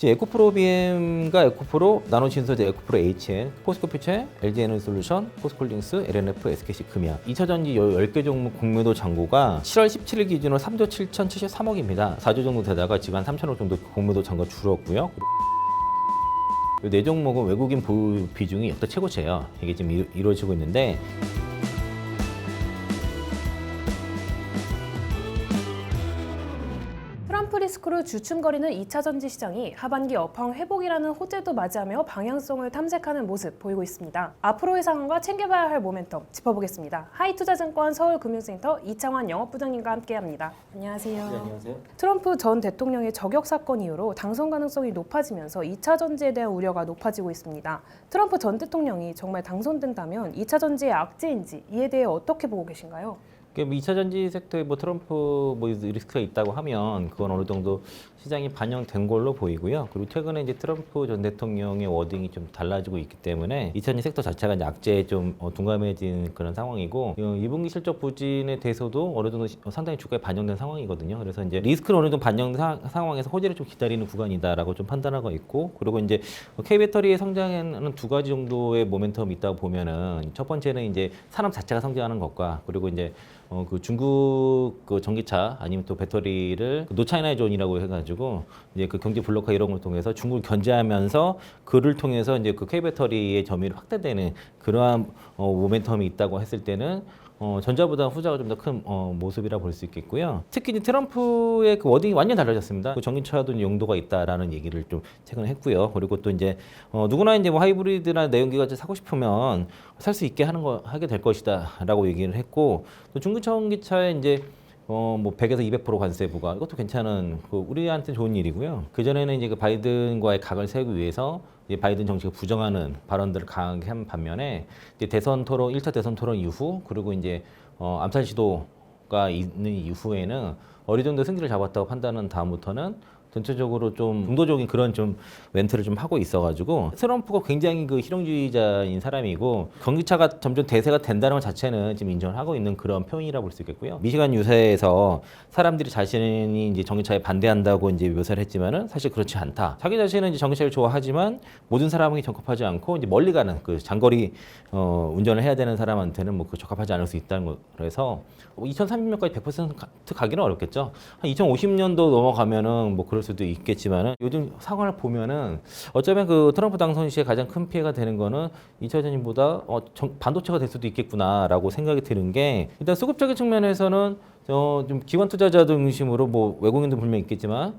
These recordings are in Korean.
에코프로 BM과 에코프로, 나노진소, 에코프로 HN, 포스코 퓨처, LG 에너지솔루션, 포스코홀딩스, LNF, SKC 금이야. 2차전지 10개 종목 공매도 잔고가 7월 17일 기준으로 3조 7,073억입니다. 4조 정도 되다가 지금 한 3천억 정도 공매도 잔고가 줄었고요. 이 네 종목은 외국인 보유 비중이 역대 최고치예요. 이게 지금 이루어지고 있는데 트럼프 리스크로 주춤거리는 2차 전지 시장이 하반기 업황 회복이라는 호재도 맞이하며 방향성을 탐색하는 모습 보이고 있습니다. 앞으로의 상황과 챙겨봐야 할 모멘텀 짚어보겠습니다. 하이투자증권 서울금융센터 이창환 영업부장님과 함께합니다. 안녕하세요. 네, 안녕하세요. 트럼프 전 대통령의 저격 사건 이후로 당선 가능성이 높아지면서 2차 전지에 대한 우려가 높아지고 있습니다. 트럼프 전 대통령이 정말 당선된다면 2차 전지의 악재인지 이에 대해 어떻게 보고 계신가요? 2차 전지 섹터에 트럼프 리스크가 있다고 하면 그건 어느 정도 시장이 반영된 걸로 보이고요. 그리고 최근에 이제 트럼프 전 대통령의 워딩이 좀 달라지고 있기 때문에 2차 전지 섹터 자체가 이제 악재에 좀 둔감해진 그런 상황이고 2분기 실적 부진에 대해서도 어느 정도 상당히 주가에 반영된 상황이거든요. 그래서 이제 리스크는 어느 정도 반영된 상황에서 호재를 좀 기다리는 구간이다라고 좀 판단하고 있고 그리고 이제 K배터리의 성장에는 두 가지 정도의 모멘텀이 있다고 보면은 첫 번째는 이제 산업 자체가 성장하는 것과 그리고 이제 그 중국 그 전기차 아니면 또 배터리를 노차이나 존이라고 해가지고 이제 그 경제 블록화 이런 걸 통해서 중국을 견제하면서 그를 통해서 이제 그 K배터리의 점유율이 확대되는 그러한 모멘텀이 있다고 했을 때는 전자보다 후자가 좀 더 큰 모습이라 볼 수 있겠고요. 특히 이제 트럼프의 그 워딩이 완전 달라졌습니다. 그 전기차도 용도가 있다라는 얘기를 좀 최근에 했고요. 그리고 또 이제 누구나 이제 하이브리드나 내연기관차 사고 싶으면 살 수 있게 하게 될 것이다라고 얘기를 했고 또 중국 전기차에 이제 100에서 200% 관세 부과 이것도 괜찮은 우리한테 좋은 일이고요. 그 전에는 이제 그 바이든과의 각을 세우기 위해서 이제 바이든 정책을 부정하는 발언들을 강하게 한 반면에 이제 대선 토론 1차 대선 토론 이후 그리고 이제 암살 시도가 있는 이후에는 어느 정도 승기를 잡았다고 판단한 다음부터는 전체적으로 좀 중도적인 그런 좀 멘트를 좀 하고 있어가지고 트럼프가 굉장히 그 실용주의자인 사람이고 전기차가 점점 대세가 된다는 것 자체는 지금 인정을 하고 있는 그런 표현이라 볼 수 있겠고요. 미시간 유세에서 사람들이 자신이 이제 전기차에 반대한다고 이제 묘사를 했지만은 사실 그렇지 않다. 자기 자신은 이제 전기차를 좋아하지만 모든 사람이 적합하지 않고 이제 멀리 가는 그 장거리 운전을 해야 되는 사람한테는 그 적합하지 않을 수 있다는 거. 그래서 2030년까지 100% 가기는 어렵겠죠. 한 2050년도 넘어가면은 그럴 수도 있겠지만은 요즘 상황을 보면은 어쩌면 그 트럼프 당선 시에 가장 큰 피해가 되는 거는 2차 전지보다 반도체가 될 수도 있겠구나라고 생각이 드는 게 일단 수급적인 측면에서는 좀 기관 투자자 중심으로 외국인도 분명히 있겠지만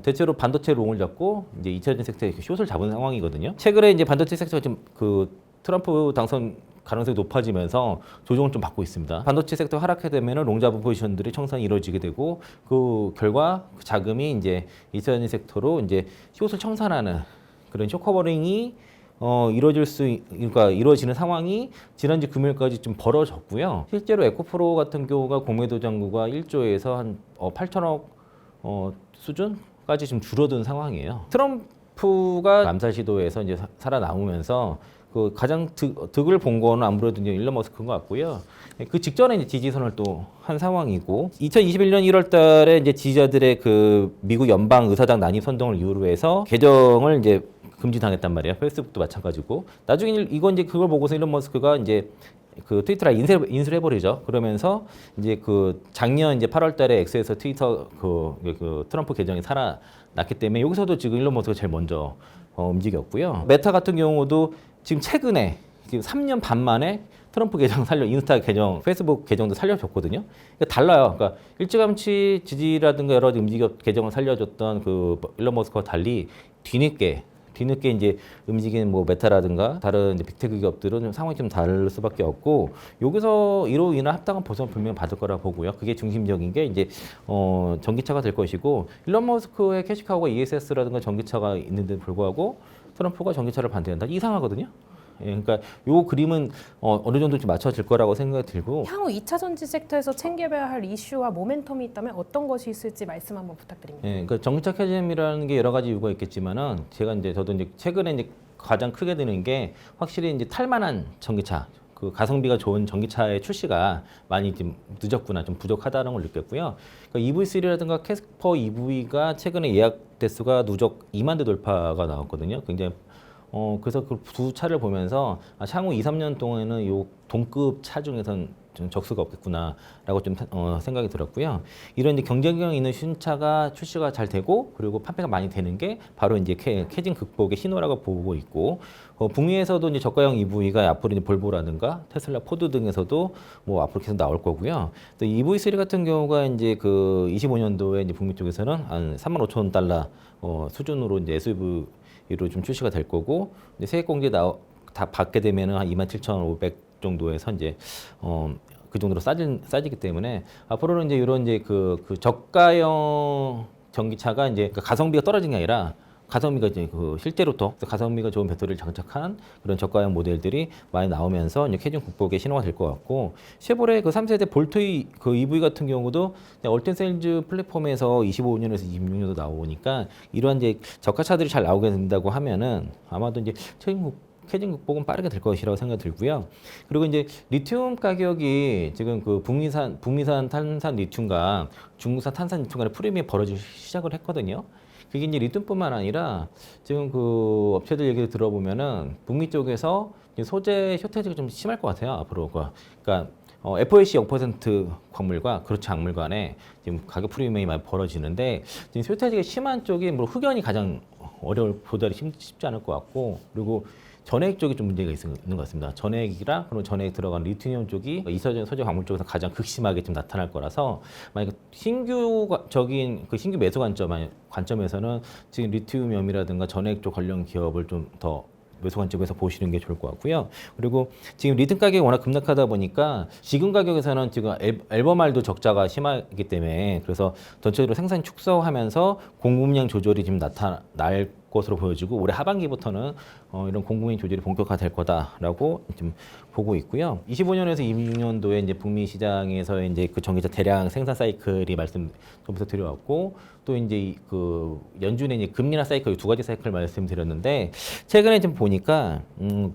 대체로 반도체 롱을 잡고 이제 2차 전지 섹터에 숏을 잡은 상황이거든요. 최근에 이제 반도체 섹터가 좀 그 트럼프 당선 가능성이 높아지면서 조정을 좀 받고 있습니다. 반도체 섹터 하락하게 되면 롱잡은 포지션들이 청산이 이루어지게 되고 그 결과 그 자금이 이제 2차 전지 섹터로 이제 숏을 청산하는 그런 숏커버링이 이루어지는 상황이 지난주 금요일까지 좀 벌어졌고요. 실제로 에코프로 같은 경우가 공매도 잔고가 1조에서 한 8천억 수준까지 좀 줄어든 상황이에요. 트럼프가 암살 시도에서 이제 살아남으면서 그 가장 득을 본 거는 아무래도 이제 일론 머스크인 것 같고요. 그 직전에 이제 지지선을 또 한 상황이고, 2021년 1월 달에 이제 지지자들의 그 미국 연방 의사당 난입 선동을 이유로 해서 계정을 이제 금지당했단 말이에요. 페이스북도 마찬가지고. 나중에 이건 이제 그걸 보고서 일론 머스크가 이제 그 트위터를 인수를 해버리죠. 그러면서 이제 그 작년 이제 8월 달에 X에서 트위터 그 트럼프 계정이 살아났기 때문에 여기서도 지금 일론 머스크가 제일 먼저 움직였고요. 메타 같은 경우도 지금 최근에 지금 3년 반 만에 트럼프 계정 인스타 계정, 페이스북 계정도 살려줬거든요. 그러니까 달라요. 그러니까 일찌감치 지지라든가 여러 가지 계정을 살려줬던 그 일론 머스크와 달리 뒤늦게 이제 움직이는 메타라든가 다른 이제 빅테크 기업들은 좀 상황이 좀 다를 수밖에 없고, 여기서 이로 인한 합당한 보상을 분명히 받을 거라 보고요. 그게 중심적인 게 이제 전기차가 될 것이고, 일론 머스크의 캐시카우가 ESS라든가 전기차가 있는데 불구하고 트럼프가 전기차를 반대한다. 이상하거든요. 예, 그러니까 요 그림은 어느 정도 좀 맞춰질 거라고 생각이 들고, 향후 2차 전지 섹터에서 챙겨봐야 할 이슈와 모멘텀이 있다면 어떤 것이 있을지 말씀 한번 부탁드립니다. 예, 그러니까 전기차 캐즘이라는 게 여러 가지 이유가 있겠지만은 저도 이제 최근에 이제 가장 크게 드는 게 확실히 이제 탈만한 전기차, 그 가성비가 좋은 전기차의 출시가 많이 좀 늦었구나, 좀 부족하다는 걸 느꼈고요. 그러니까 EV3라든가 캐스퍼 EV가 최근에 예약 대수가 누적 2만 대 돌파가 나왔거든요. 굉장히 그래서 그 두 차를 보면서 향후 2, 3년 동안에는 요 동급 차 중에선 좀 적수가 없겠구나라고 좀 생각이 들었고요. 이런 이제 경쟁력 있는 신차가 출시가 잘 되고 그리고 판매가 많이 되는 게 바로 이제 캐진 극복의 신호라고 보고 있고 북미에서도 이제 저가형 EV가 앞으로 이제 볼보라든가 테슬라, 포드 등에서도 뭐 앞으로 계속 나올 거고요. 또 EV3 같은 경우가 이제 그 25년도에 이제 북미 쪽에서는 한 35,000달러 수준으로 이제 SUV로 좀 출시가 될 거고 이제 세액 공제 다 받게 되면은 한 27,500 정도에서 이제 그 정도로 싸지기 때문에 앞으로는 이제 이런 이제 그 저가형 전기차가 이제 그 가성비가 떨어진 게 아니라 가성비가 이제 그 실제로 더 가성비가 좋은 배터리를 장착한 그런 저가형 모델들이 많이 나오면서 이제 캐진 극복의 신호가 될 것 같고 쉐보레 그 3세대 볼트 그 EV 같은 경우도 얼텐 세일즈 플랫폼에서 25년에서 26년도 나오니까 이러한 이제 저가차들이 잘 나오게 된다고 하면은 아마도 이제 캐진 극복은 빠르게 될 것이라고 생각이 들고요. 그리고 이제 리튬 가격이 지금 그 북미산 탄산 리튬과 중국산 탄산 리튬 간의 프리미엄이 벌어지기 시작을 했거든요. 그게 이제 리튬뿐만 아니라 지금 그 업체들 얘기를 들어보면은 북미 쪽에서 소재 쇼테지가 좀 심할 것 같아요. 앞으로 그러니까 FOC 0% 광물과 그렇지 않은 광물 간에 지금 가격 프리미엄이 많이 벌어지는데 지금 쇼테지가 심한 쪽이 뭐 흑연이 가장 보다 쉽지 않을 것 같고 그리고 전해액 쪽이 좀 문제가 있는 것 같습니다. 전해액이랑 그리고 전해액 들어간 리튬 쪽이 이서전 소재 광물 쪽에서 가장 극심하게 좀 나타날 거라서 만약 신규적인 그 신규 매수 관점에서는 지금 리튬이라든가 전해액 쪽 관련 기업을 좀 더 매수 관점에서 보시는 게 좋을 것 같고요. 그리고 지금 리튬 가격이 워낙 급락하다 보니까 지금 가격에서는 지금 앨범알도 적자가 심하기 때문에 그래서 전체적으로 생산 축소하면서 공급량 조절이 지금 나타날 것으로 보여지고 올해 하반기부터는 이런 공급량 조절이 본격화될 거다라고 좀 보고 있고요. 25년에서 26년도에 이제 북미 시장에서 이제 그 전기차 대량 생산 사이클이 말씀 좀부터 드려왔고 또 이제 그 연준에 이제 금리나 사이클 두 가지 사이클 말씀드렸는데 최근에 좀 보니까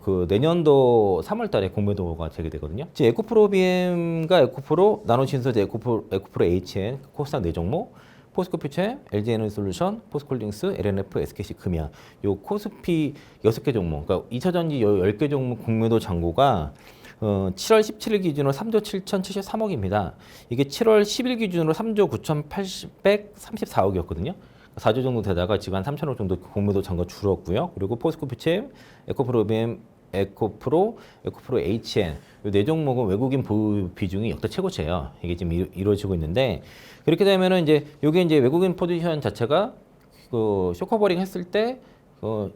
그 내년도 3월달에 공매도가 재개되거든요. 지금 에코프로 BM과 에코프로 나노신소재 에코프로 HN 코스닥 4종목 포스코 퓨처, LG 에너지솔루션, 포스코홀딩스, LNF, SKC 금이야. 요 코스피 6개 종목, 그러니까 2차 전지 10개 종목 공매도 잔고가 7월 17일 기준으로 3조 7,073억입니다. 이게 7월 10일 기준으로 3조 9,834억이었거든요. 4조 정도 되다가 지금 한 3천억 정도 공매도 잔고 줄었고요. 그리고 포스코 퓨처, 에코프로 BM, 에코프로 HN 이 네 종목은 외국인 보유 비중이 역대 최고치예요. 이게 지금 이루어지고 있는데 그렇게 되면은 이제 이게 이제 외국인 포지션 자체가 그 쇼커버링 했을 때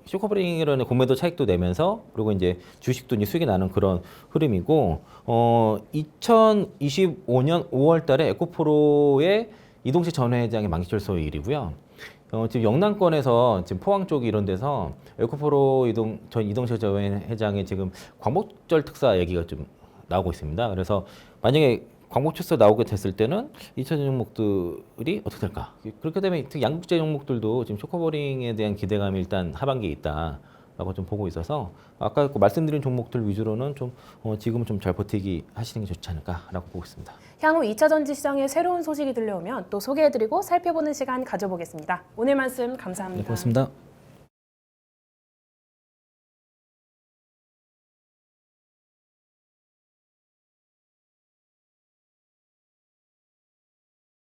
쇼커버링이라는 공매도 차익도 내면서 그리고 이제 주식도 이제 수익이 나는 그런 흐름이고 2025년 5월달에 에코프로의 이동식 전 회장의 만기철소일이고요. 지금 영남권에서 지금 포항 쪽 이런 데서 에코프로 전 이동식 전 회장의 지금 광복절 특사 얘기가 좀 나오고 있습니다. 그래서 만약에 광복철서 나오게 됐을 때는 2차 종목들이 어떻게 될까? 그렇게 되면 특히 양국제 종목들도 지금 쇼커버링에 대한 기대감이 일단 하반기에 있다라고 좀 보고 있어서 아까 말씀드린 종목들 위주로는 좀 지금은 좀 잘 버티기 하시는 게 좋지 않을까라고 보고 있습니다. 향후 2차 전지 시장에 새로운 소식이 들려오면 또 소개해드리고 살펴보는 시간 가져보겠습니다. 오늘 말씀 감사합니다. 네, 고맙습니다.